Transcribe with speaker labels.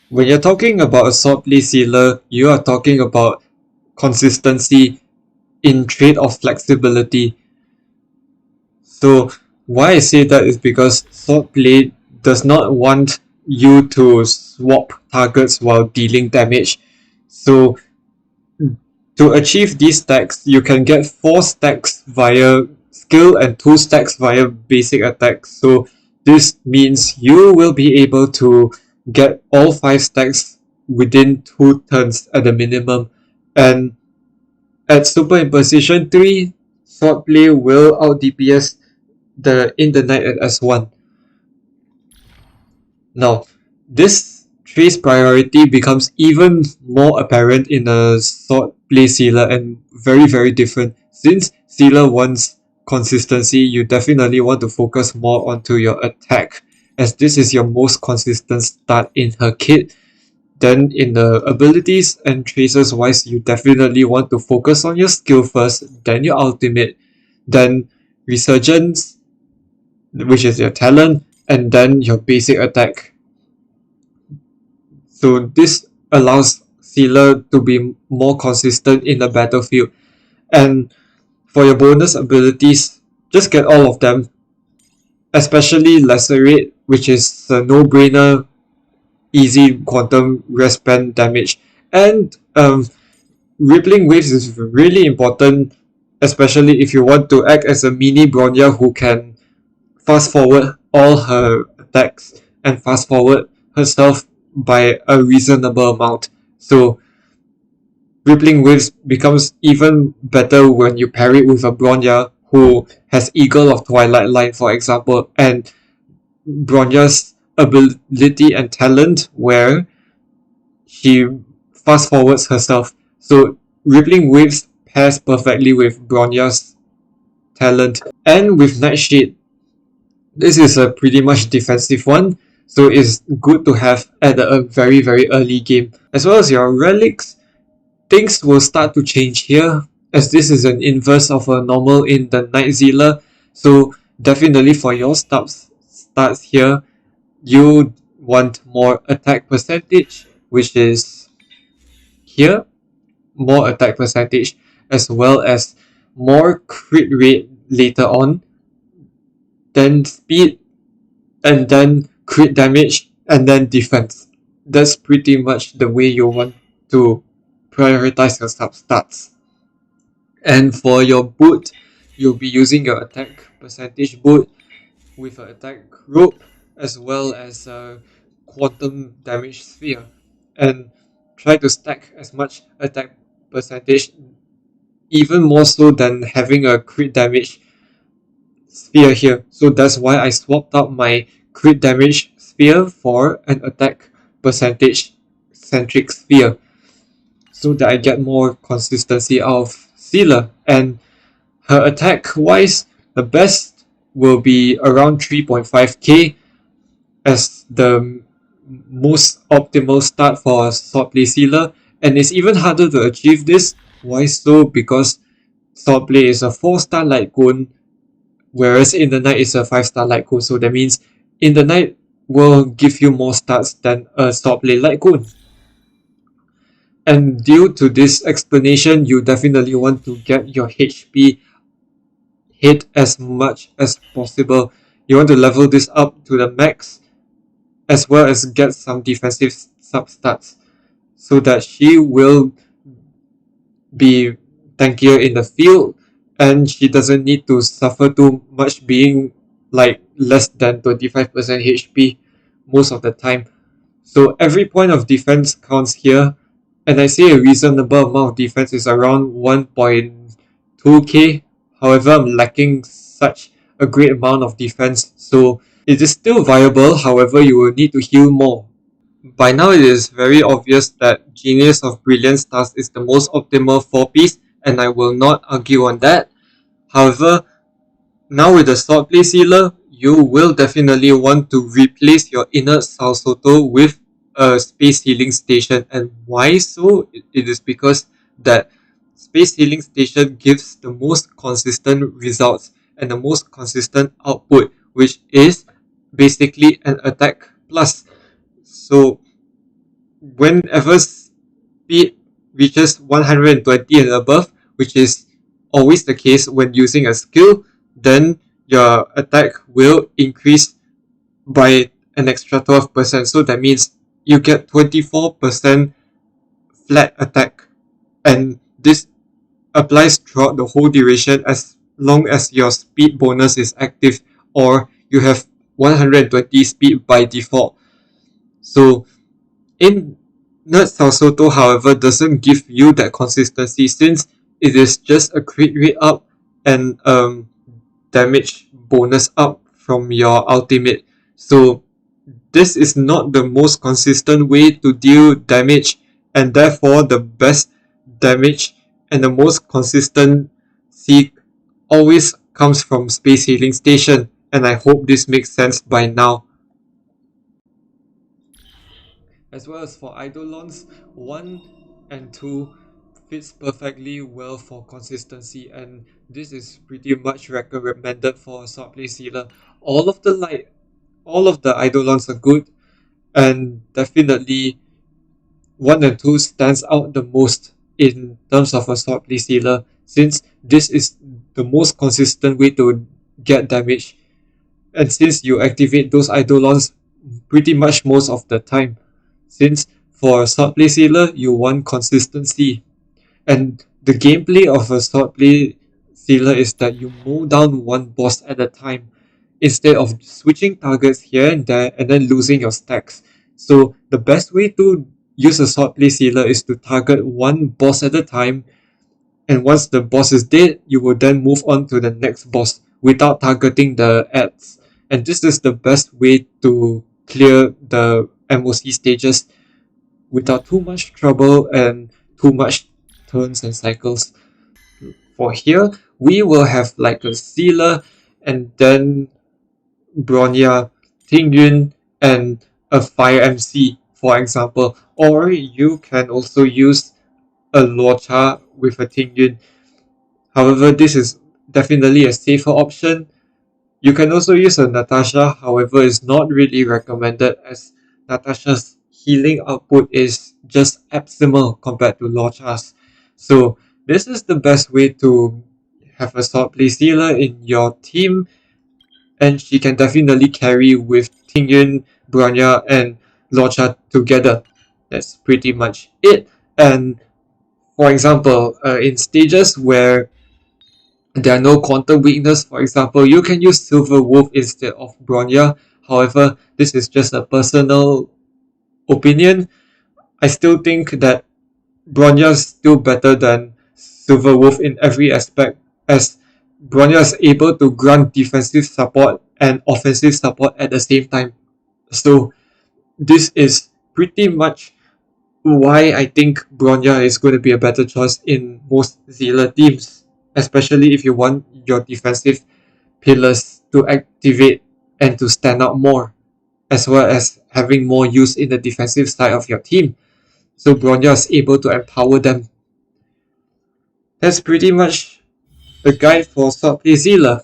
Speaker 1: When you're talking about a Swordplay Seele, you are talking about consistency in trade of flexibility. So why I say that is because Swordplay does not want you to swap targets while dealing damage. So to achieve these stacks, you can get 4 stacks via skill and 2 stacks via basic attacks. So this means you will be able to get all 5 stacks within 2 turns at the minimum. And at Super Imposition 3, Swordplay will out DPS the In The Night at S1. Now, this trace priority becomes even more apparent in a Swordplay Seele and very different. Since Seele wants consistency, you definitely want to focus more onto your attack, as this is your most consistent start in her kit. Then in the abilities and traces wise, you definitely want to focus on your skill first, then your ultimate, then resurgence, which is your talent, and then your basic attack. So this allows Seele to be more consistent in the battlefield. And for your bonus abilities, just get all of them, especially Lacerate, which is a no-brainer, easy quantum respan damage. And Rippling Waves is really important, especially if you want to act as a mini Bronya who can fast forward all her attacks and fast forward herself by a reasonable amount. So Rippling Waves becomes even better when you pair it with a Bronya who has Eagle of Twilight line, for example, and Bronya's ability and talent where she fast forwards herself. So Rippling Waves pairs perfectly with Bronya's talent. And with Nightshade, this is a pretty much defensive one, so it's good to have at a very early game. As well as your relics, things will start to change here, as this is an inverse of a normal in the Night Seele. So definitely for your starts here, you want more attack percentage, which is here, more attack percentage, as well as more crit rate later on, then speed, and then crit damage, and then defense. That's pretty much the way you want to prioritize your stats. And for your boot, you'll be using your attack percentage boot with an attack rope as well as a quantum damage sphere. And try to stack as much attack percentage, even more so than having a crit damage sphere here. So that's why I swapped out my crit damage sphere for an attack percentage centric sphere, so that I get more consistency out of Seele. And her attack wise, the best will be around 3.5k as the most optimal start for Swordplay Seele, and it's even harder to achieve this. Why so? Because Swordplay is a 4-star light cone, whereas In The Night is a 5-star light cone, so that means In The Night will give you more stats than a Swordplay light cone. And due to this explanation, you definitely want to get your HP hit as much as possible. You want to level this up to the max, as well as get some defensive substats, so that she will be tankier in the field, and she doesn't need to suffer too much being like less than 25% HP most of the time. So every point of defense counts here, and I say a reasonable amount of defense is around 1.2k. However, I'm lacking such a great amount of defense, so it is still viable. However, you will need to heal more. By now it is very obvious that Genius of Brilliant Stars is the most optimal 4-piece, and I will not argue on that. However, now with the Swordplay Seele, you will definitely want to replace your inert Salsoto with a space healing station. And why so? It is because that space healing station gives the most consistent results and the most consistent output, which is basically an attack plus. So whenever speed reaches 120 and above, which is always the case when using a skill, then your attack will increase by an extra 12%. So that means you get 24% flat attack. And this applies throughout the whole duration as long as your speed bonus is active or you have 120 speed by default. So in Nerd Salsoto, however, doesn't give you that consistency since it is just a crit rate up and damage bonus up from your ultimate. So this is not the most consistent way to deal damage, and therefore the best damage and the most consistent seek always comes from Space Healing Station, and I hope this makes sense by now. As well as for Eidolons, 1 and 2 fits perfectly well for consistency, and this is pretty much recommended for Swordplay Seele. All of the Eidolons are good, and definitely 1 and 2 stands out the most in terms of a Swordplay Seele, since this is the most consistent way to get damage, and since you activate those Eidolons pretty much most of the time. Since for Swordplay Seele, you want consistency. And the gameplay of a Swordplay Seele is that you mow down one boss at a time instead of switching targets here and there and then losing your stacks. So the best way to use a Swordplay Seele is to target one boss at a time, and once the boss is dead, you will then move on to the next boss without targeting the ads. And this is the best way to clear the M-onke stages without too much trouble and too much turns and cycles. For here, we will have like a Seele and then Bronya, Tingyun, and a Fire MC, for example. Or you can also use a Luocha with a Tingyun. However, this is definitely a safer option. You can also use a Natasha, however, it's not really recommended as Natasha's healing output is just abysmal compared to Luocha's. So this is the best way to have a Swordplay Seele in your team, and she can definitely carry with Tingyun, Bronya, and Luocha together. That's pretty much it. And for example, in stages where there are no quantum weakness, for example, you can use Silver Wolf instead of Bronya. However, this is just a personal opinion. I still think that Bronya is still better than Silver Wolf in every aspect, as Bronya is able to grant defensive support and offensive support at the same time. So this is pretty much why I think Bronya is going to be a better choice in most Seele teams, especially if you want your defensive pillars to activate and to stand out more, as well as having more use in the defensive side of your team. So Bronya is able to empower them. That's pretty much the guide for Swordplay Seele.